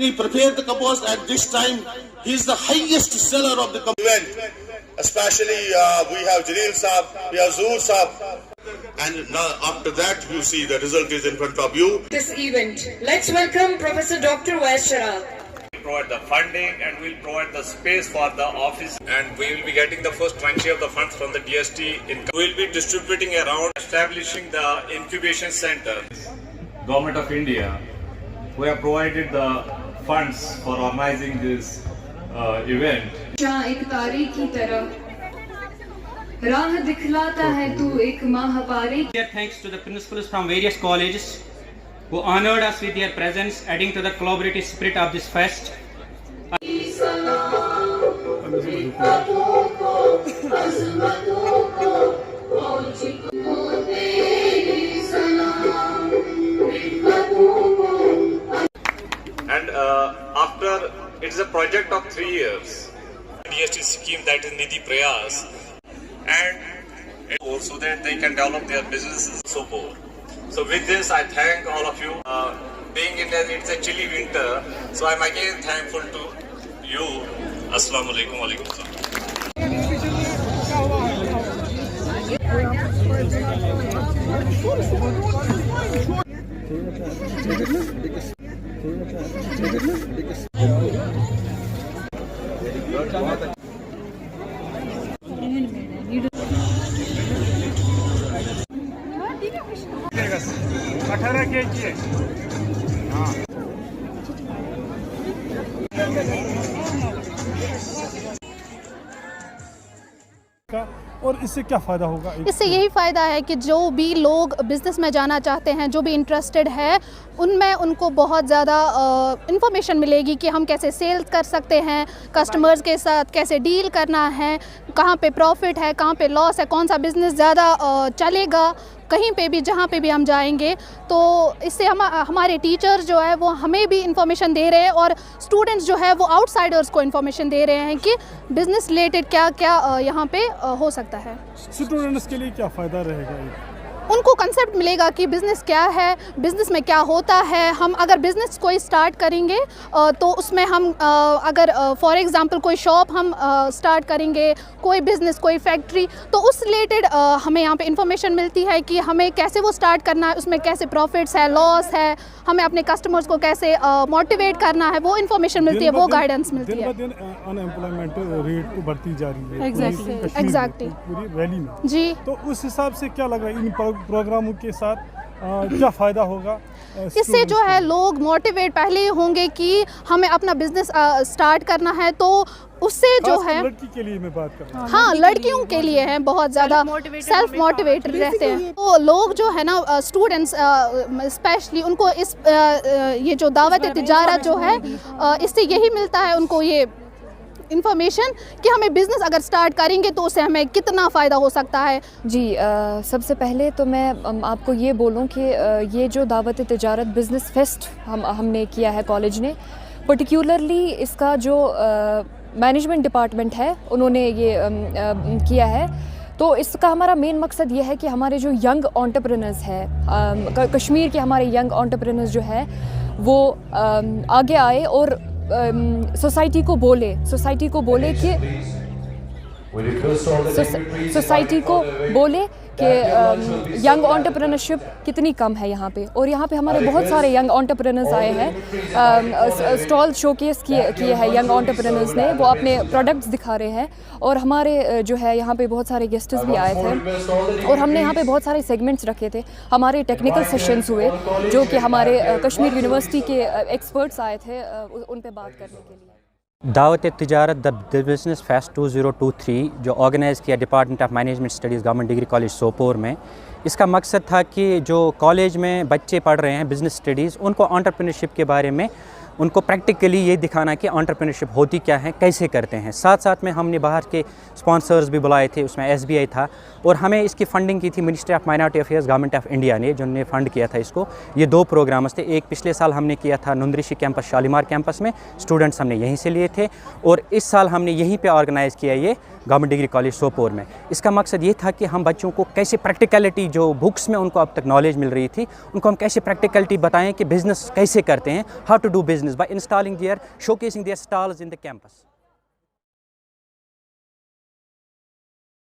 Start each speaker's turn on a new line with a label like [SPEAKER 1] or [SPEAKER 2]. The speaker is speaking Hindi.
[SPEAKER 1] He prepared the compost at this time. He is the highest seller of the event. Especially we have Jalil Saab, we have Zoor Saab. And now after that you see the result is in front of you.
[SPEAKER 2] This event. Let's welcome Professor Dr. Wais Sharaf.
[SPEAKER 3] We'll provide the funding and we'll provide the space for the office, and we will be getting the first tranche of the funds from the DST income. We'll be distributing around, establishing the incubation center. Government of India, we have provided the funds for organizing this event.
[SPEAKER 2] एक तारे की तरह राह दिखलाता है तू एक महापारे.
[SPEAKER 4] Thanks to the principals from various colleges who honored us with their presence, adding to the collaborative spirit of this fest.
[SPEAKER 3] And after, it is a project of 3 years. DST scheme, that is Nidhi Prayas, and so that they can develop their businesses so forth. So with this, I thank all of you. Being in it's a chilly winter, so I'm again thankful to you. Assalamu alaikum wa alaikum salam.
[SPEAKER 5] और इससे क्या फ़ायदा होगा?
[SPEAKER 6] इससे यही फ़ायदा है कि जो भी लोग बिज़नेस में जाना चाहते हैं, जो भी इंटरेस्टेड है, उनमें उनको बहुत ज़्यादा इन्फॉर्मेशन मिलेगी कि हम कैसे सेल्स कर सकते हैं, कस्टमर्स के साथ कैसे डील करना है, कहाँ पे प्रॉफिट है, कहाँ पे लॉस है, कौन सा बिज़नेस ज़्यादा चलेगा, कहीं पे भी जहाँ पे भी हम जाएंगे। तो इससे हमारे टीचर्स जो है वो हमें भी इंफॉर्मेशन दे रहे हैं और स्टूडेंट्स जो है वो आउटसाइडर्स को इंफॉर्मेशन दे रहे हैं कि बिज़नेस रिलेटेड क्या क्या यहाँ पे हो सकता है।
[SPEAKER 5] स्टूडेंट्स के लिए क्या फ़ायदा रहेगा?
[SPEAKER 6] उनको कंसेप्ट मिलेगा कि बिज़नेस क्या है, बिज़नेस में क्या होता है। हम अगर बिज़नेस कोई स्टार्ट करेंगे तो उसमें हम अगर फॉर एग्ज़ाम्पल कोई शॉप हम स्टार्ट करेंगे, कोई बिज़नेस, कोई फैक्ट्री, तो उस रिलेटेड हमें यहाँ पे इंफॉर्मेशन मिलती है कि हमें कैसे वो स्टार्ट करना है, उसमें कैसे प्रॉफिट्स है, लॉस है, हमें अपने कस्टमर्स को कैसे मोटिवेट करना है, वो इन्फॉर्मेशन मिलती है, वो गाइडेंस मिलती है।
[SPEAKER 5] दिन अनएम्प्लॉयमेंट रेट तो बढ़ती जा रही है
[SPEAKER 6] एग्जैक्टली
[SPEAKER 5] पूरी वैली में
[SPEAKER 6] जी।
[SPEAKER 5] तो उस हिसाब से क्या लग रहा है इन प्रोग्रामों के साथ क्या फ़ायदा होगा?
[SPEAKER 6] इससे जो है लोग मोटिवेट पहले होंगे कि हमें अपना बिजनेस स्टार्ट करना है, तो उससे जो है
[SPEAKER 5] लड़की के लिए मैं बात कर रहा हूँ।
[SPEAKER 6] हाँ, लड़कियों के लिए हैं, बहुत ज़्यादा सेल्फ मोटिवेटेड रहते हैं। तो लोग जो है ना, स्टूडेंट्स स्पेशली, उनको इस ये जो दावत तिजारत जो है, इससे यही मिलता है उनको ये इन्फॉर्मेशन कि हमें बिज़नेस अगर स्टार्ट करेंगे तो उससे हमें कितना फ़ायदा हो सकता है।
[SPEAKER 7] जी, सबसे पहले तो मैं आपको ये बोलूं कि ये जो दावत तिजारत बिज़नेस फेस्ट हमने किया है कॉलेज ने, पर्टिकुलरली इसका जो मैनेजमेंट डिपार्टमेंट है उन्होंने ये किया है। तो इसका हमारा मेन मकसद ये है कि हमारे जो यंग एंटरप्रेन्योर्स है, कश्मीर के हमारे यंग एंटरप्रेन्योर्स जो है वो आगे आए और सोसाइटी को बोले कि यंग एंटरप्रेन्योरशिप कितनी कम है यहाँ पे। और यहाँ पे हमारे बहुत सारे यंग एंटरप्रेन्योर्स आए हैं, स्टॉल शोकेस किए हैं यंग एंटरप्रेन्योर्स ने, वो अपने प्रोडक्ट्स दिखा रहे हैं। और हमारे जो है यहाँ पे बहुत सारे गेस्ट्स भी आए थे और हमने यहाँ पे बहुत सारे सेगमेंट्स रखे थे। हमारे टेक्निकल सेशंस हुए जो कि हमारे कश्मीर यूनिवर्सिटी के एक्सपर्ट्स आए थे उन पे बात करने के लिए।
[SPEAKER 8] दावत तिजारत द बिज़नेस फेस्ट 2023 जो ऑर्गेनाइज़ किया department of management studies government degree college Sopore में, इसका मकसद था कि जो कॉलेज में बच्चे पढ़ रहे हैं बिज़नेस स्टडीज़, उनको एंटरप्रेन्योरशिप के बारे में उनको प्रैक्टिकली ये दिखाना कि एंटरप्रेन्योरशिप होती क्या है, कैसे करते हैं। साथ साथ में हमने बाहर के स्पॉन्सर्स भी बुलाए थे, उसमें SBI था और हमें इसकी फ़ंडिंग की थी ministry of minority affairs government of India ने, जिन्होंने फ़ंड किया था इसको। ये 2 प्रोग्राम्स थे, एक पिछले साल हमने किया था नुंदरिशी कैंपस शालीमार कैंपस में, स्टूडेंट्स हमने यहीं से लिए थे, और इस साल हमने यहीं पे ऑर्गेनाइज़ किया ये गवर्नमेंट डिग्री कॉलेज सोपोर में। इसका मकसद ये था कि हम बच्चों को कैसे प्रैक्टिकलिटी, जो बुक्स में उनको अब तक नॉलेज मिल रही थी, उनको हम कैसे प्रैक्टिकलिटी बताएं कि बिज़नेस कैसे करते हैं, how to do business. business by installing their, showcasing their stalls in the campus.